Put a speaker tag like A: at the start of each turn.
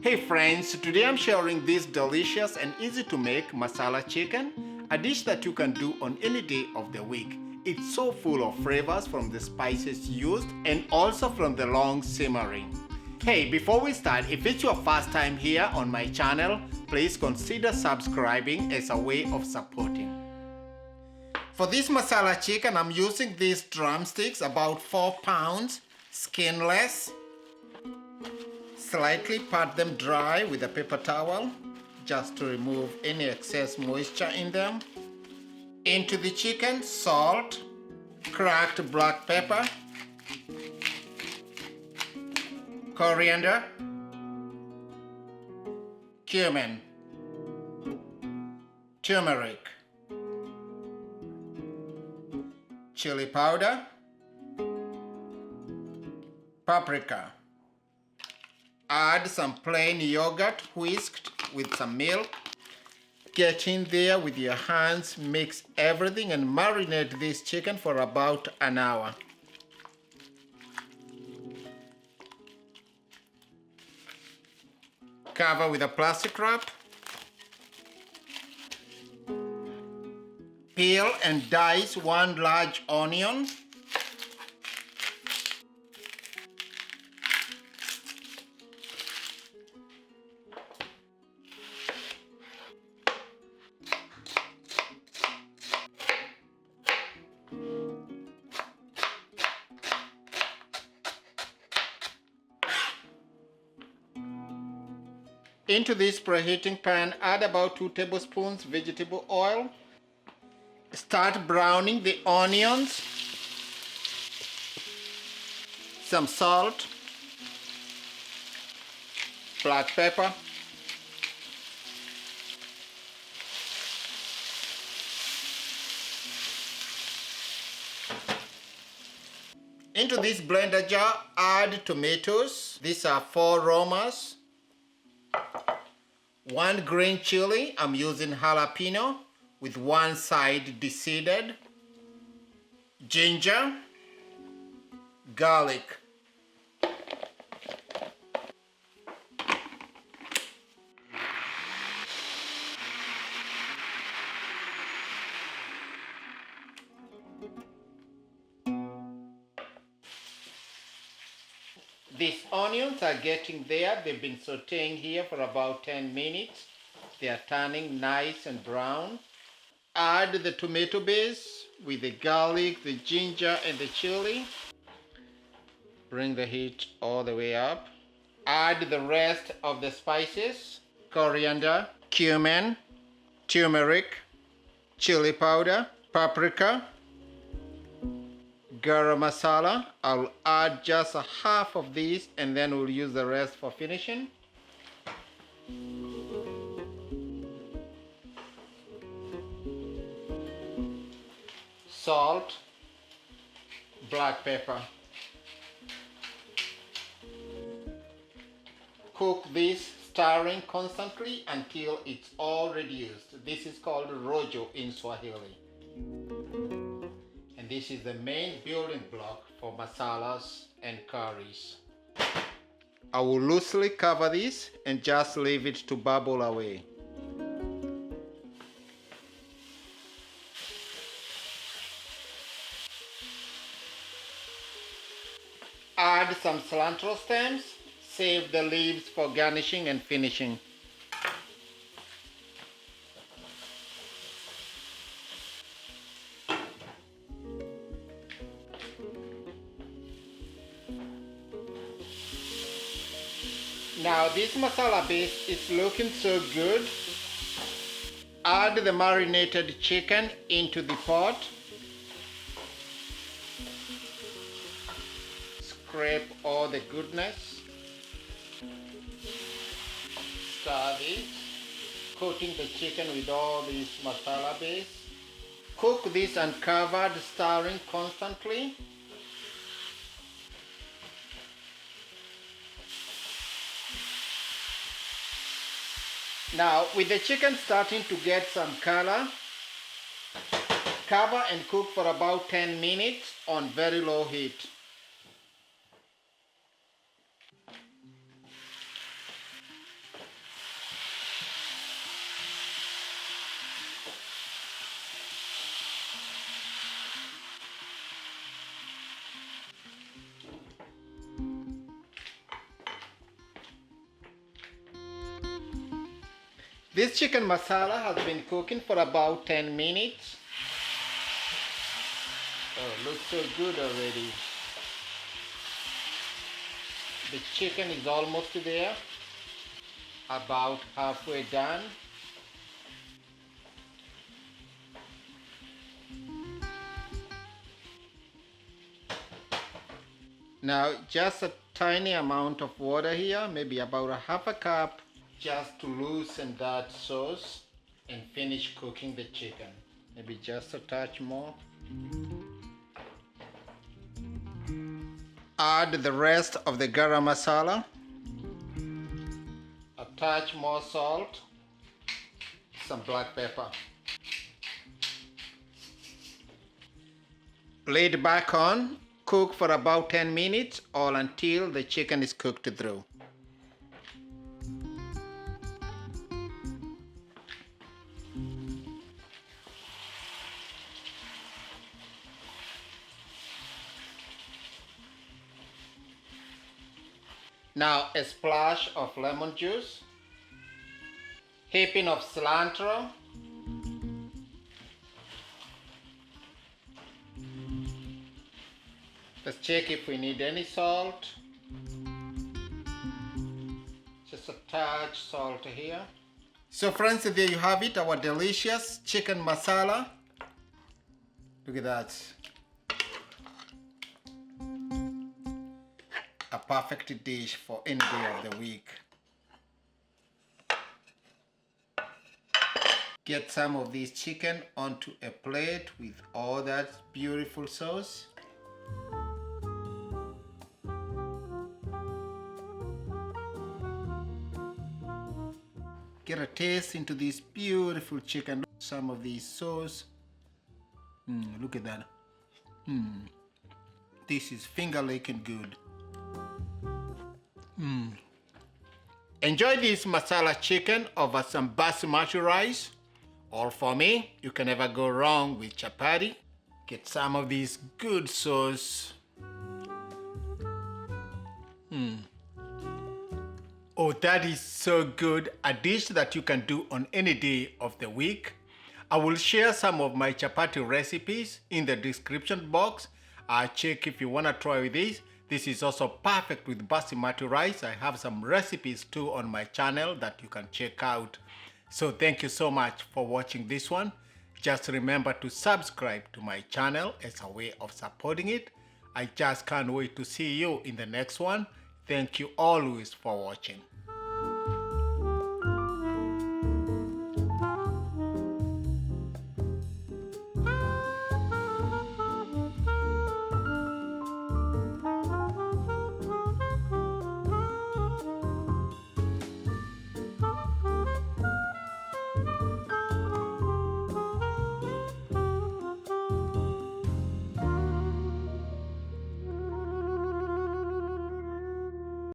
A: Hey friends, today I'm sharing this delicious and easy to make masala chicken, a dish that you can do on any day of the week. It's so full of flavors from the spices used and also from the long simmering. Hey, before we start, if it's your first time here on my channel, please consider subscribing as a way of supporting. For this masala chicken, I'm using these drumsticks, about 4 pounds, skinless. Slightly pat them dry with a paper towel just to remove any excess moisture in them. Into the chicken, salt, cracked black pepper, coriander, cumin, turmeric, chili powder, paprika. Add some plain yogurt whisked with some milk. Get in there with your hands, mix everything and marinate this chicken for about an hour. Cover with a plastic wrap. Peel and dice 1 large onion. Into this preheating pan, add about 2 tablespoons vegetable oil. Start browning the onions. Some salt, black pepper, into this blender jar, add tomatoes. These are 4 Romas. 1 green chili, I'm using jalapeno with 1 side deseeded. Ginger, garlic. These onions are getting there. They've been sauteing here for about 10 minutes. They are turning nice and brown. Add the tomato base with the garlic, the ginger and the chili. Bring the heat all the way up. Add the rest of the spices: coriander, cumin, turmeric, chili powder, paprika, garam masala. I'll add just a half of these and then we'll use the rest for finishing. Salt, black pepper. Cook this, stirring constantly until it's all reduced. This is called rojo in Swahili. And this is the main building block for masalas and curries. I will loosely cover this and just leave it to bubble away. Add some cilantro stems. Save the leaves for garnishing and finishing. Now this masala base is looking so good. Add the marinated chicken into the pot. Scrape all the goodness. Stir this, coating the chicken with all this masala base. Cook this uncovered, stirring constantly. Now, with the chicken starting to get some color, cover and cook for about 10 minutes on very low heat. This chicken masala has been cooking for about 10 minutes. Oh, looks so good already. The chicken is almost there, about halfway done. Now just a tiny amount of water here, maybe about a half a cup, just to loosen that sauce and finish cooking the chicken. Maybe just a touch more. Add the rest of the garam masala, a touch more salt, some black pepper. Lay it back on, cook for about 10 minutes or until the chicken is cooked through. Now a splash of lemon juice, heaping of cilantro, let's check if we need any salt, just a touch salt here. So friends, there you have it, our delicious chicken masala. Look at that. A perfect dish for any day of the week. Get some of this chicken onto a plate with all that beautiful sauce. Get a taste into this beautiful chicken. Some of this sauce. Look at that. This is finger-licking good. Enjoy this masala chicken over some basmati rice. Or for me, you can never go wrong with chapati. Get some of this good sauce. Oh, that is so good. A dish that you can do on any day of the week. I will share some of my chapati recipes in the description box. Check if you want to try this. This is also perfect with basmati rice. I have some recipes too on my channel that you can check out. So thank you so much for watching this one. Just remember to subscribe to my channel as a way of supporting it. I just can't wait to see you in the next one. Thank you always for watching.